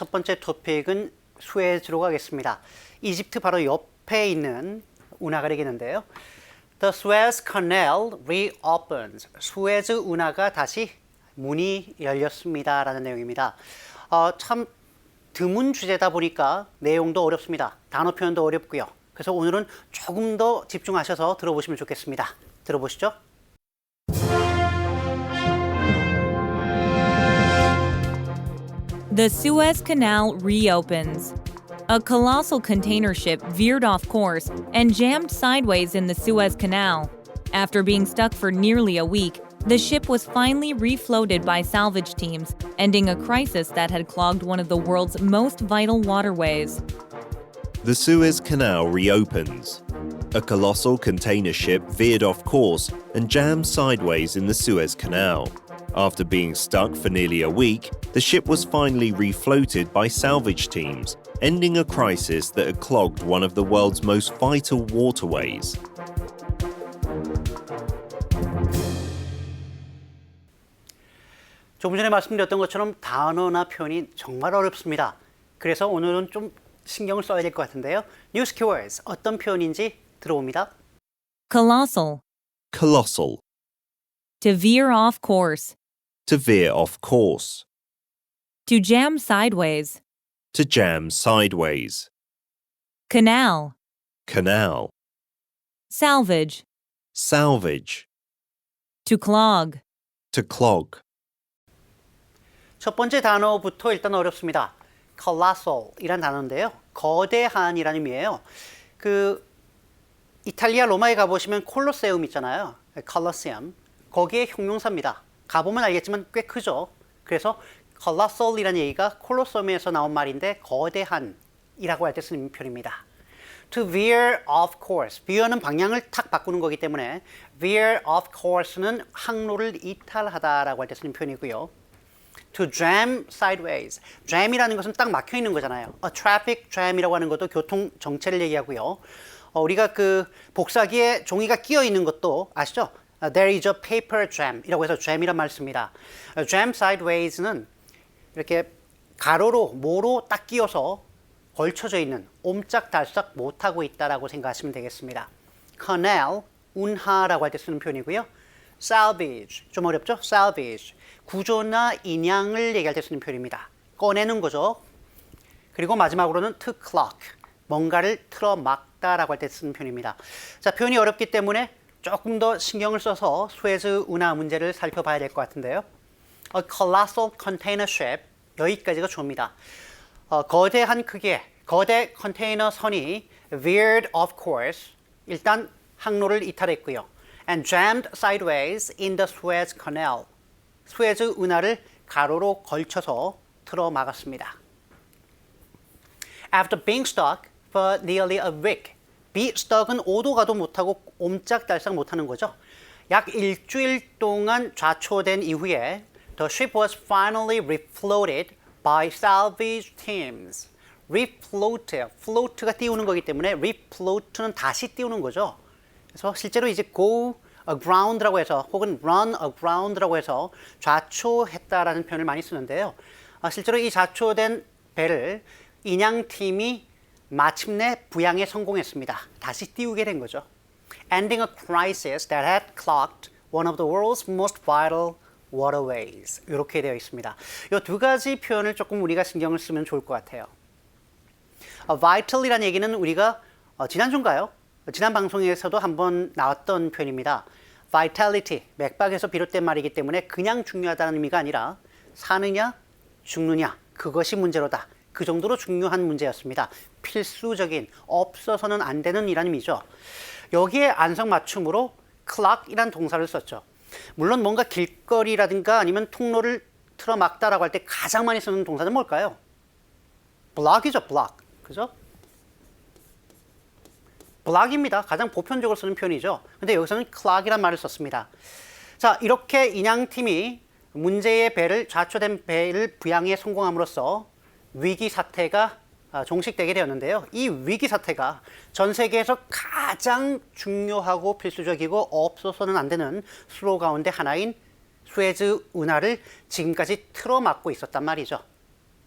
첫 번째 토픽은 수에즈로 가겠습니다. 이집트 바로 옆에 있는 운하가 되겠는데요. The Suez Canal reopens. 수에즈 운하가 다시 문이 열렸습니다. 라는 내용입니다. 참 드문 주제다 보니까 내용도 어렵습니다. 단어 표현도 어렵고요. 그래서 오늘은 조금 더 집중하셔서 들어보시면 좋겠습니다. 들어보시죠. The Suez Canal reopens. A colossal container ship veered off course and jammed sideways in the Suez Canal. After being stuck for nearly a week, the ship was finally refloated by salvage teams, ending a crisis that had clogged one of the world's most vital waterways. The Suez Canal reopens. A colossal container ship veered off course and jammed sideways in the Suez Canal. After being stuck for nearly a week, the ship was finally refloated by salvage teams, ending a crisis that had clogged one of the world's most vital waterways. 조금 전에 말씀드렸던 것처럼 단어나 표현이 정말 어렵습니다. 그래서 오늘은 좀 신경을 써야 될 것 같은데요. News keywords 어떤 표현인지 들어봅니다. Colossal. Colossal. To veer off course. To veer off course. To jam sideways. To jam sideways. Canal. Canal. Salvage. Salvage. To clog. To clog. 첫 번째 단어부터 일단 어렵습니다. colossal이란 단어인데요. 거대한이라는 의미예요. 이탈리아 로마에 가보시면 콜로세움 있잖아요. 콜로세움. 거기에 형용사입니다. 가보면 알겠지만 꽤 크죠. 그래서 colossal이라는 얘기가 콜로세움에서 나온 말인데 거대한이라고 할 때 쓰는 표현입니다. To veer off course. veer는 방향을 탁 바꾸는 거기 때문에 veer off course는 항로를 이탈하다라고 할 때 쓰는 표현이고요. To jam sideways. jam이라는 것은 딱 막혀 있는 거잖아요. A traffic jam이라고 하는 것도 교통 정체를 얘기하고요. 우리가 복사기에 종이가 끼어 있는 것도 아시죠? There is a paper jam이라고 해서 jam이란 말을 씁니다. jam sideways는 이렇게 가로로 모로 딱 끼어서 걸쳐져 있는 옴짝달싹 못하고 있다라고 생각하시면 되겠습니다. canal, 운하라고 할 때 쓰는 표현이고요. salvage, 좀 어렵죠? salvage, 구조나 인양을 얘기할 때 쓰는 표현입니다. 꺼내는 거죠. 그리고 마지막으로는 to clog, 뭔가를 틀어막다라고 할 때 쓰는 표현입니다. 자, 표현이 어렵기 때문에 조금 더 신경을 써서 수에즈 운하 문제를 살펴봐야 될 것 같은데요. A colossal container ship, 여기까지가 좋습니다. 거대한 크기의 거대 컨테이너 선이 veered off course, 일단 항로를 이탈했고요. And jammed sideways in the Suez Canal, 수에즈 운하를 가로로 걸쳐서 틀어막았습니다. After being stuck for nearly a week, be stuck은 오도 가도 못하고 옴짝달싹 못하는 거죠. 약 일주일 동안 좌초된 이후에 the ship was finally refloated by salvage teams. float가 띄우는 거기 때문에 refloat는 다시 띄우는 거죠. 그래서 실제로 이제 go aground라고 해서 혹은 run aground라고 해서 좌초했다라는 표현을 많이 쓰는데요. 실제로 이 좌초된 배를 인양팀이 마침내 부양에 성공했습니다. 다시 띄우게 된 거죠. Ending a crisis that had clogged one of the world's most vital waterways. 이렇게 되어 있습니다. 이 두 가지 표현을 조금 우리가 신경을 쓰면 좋을 것 같아요. vital이라는 얘기는 우리가 지난주인가요? 지난 방송에서도 한번 나왔던 표현입니다. vitality, 맥박에서 비롯된 말이기 때문에 그냥 중요하다는 의미가 아니라 사느냐, 죽느냐, 그것이 문제로다. 그 정도로 중요한 문제였습니다. 필수적인, 없어서는 안 되는 이라는 의미죠. 여기에 안성맞춤으로 clog이란 동사를 썼죠. 물론 뭔가 길거리라든가 아니면 통로를 틀어막다라고 할 때 가장 많이 쓰는 동사는 뭘까요? block이죠, block. 그죠? block입니다. 가장 보편적으로 쓰는 표현이죠. 근데 여기서는 clog이란 말을 썼습니다. 자, 이렇게 인양팀이 문제의 배를, 좌초된 배를 부양에 성공함으로써 위기 사태가 종식되게 되었는데요. 이 위기 사태가 전 세계에서 가장 중요하고 필수적이고 없어서는 안 되는 수로 가운데 하나인 수에즈 운하를 지금까지 틀어막고 있었단 말이죠.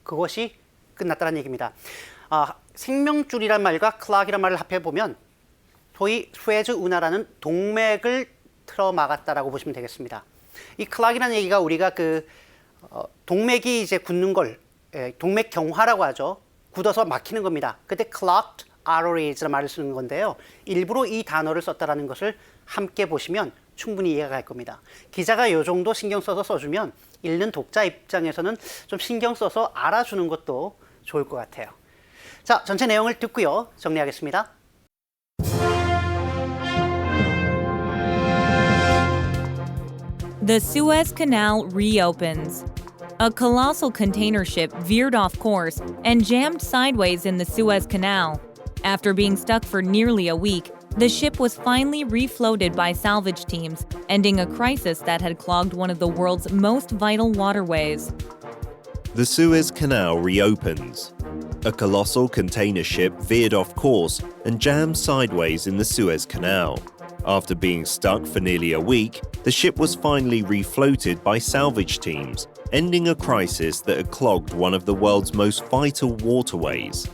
그것이 끝났다는 얘기입니다. 생명줄이란 말과 clog이란 말을 합해보면 소위 수에즈 운하라는 동맥을 틀어막았다라고 보시면 되겠습니다. 이 clog이라는 얘기가 우리가 동맥이 이제 굳는 걸 동맥 경화라고 하죠. 굳어서 막히는 겁니다. 그때 clogged arteries라는 말을 쓰는 건데요. 일부러 이 단어를 썼다라는 것을 함께 보시면 충분히 이해가 갈 겁니다. 기자가 이 정도 신경 써서 써주면 읽는 독자 입장에서는 좀 신경 써서 알아주는 것도 좋을 것 같아요. 자, 전체 내용을 듣고요. 정리하겠습니다. The Suez Canal reopens. A colossal container ship veered off course and jammed sideways in the Suez Canal. After being stuck for nearly a week, the ship was finally refloated by salvage teams, ending a crisis that had clogged one of the world's most vital waterways. The Suez Canal reopens. A colossal container ship veered off course and jammed sideways in the Suez Canal. After being stuck for nearly a week, the ship was finally refloated by salvage teams, ending a crisis that had clogged one of the world's most vital waterways.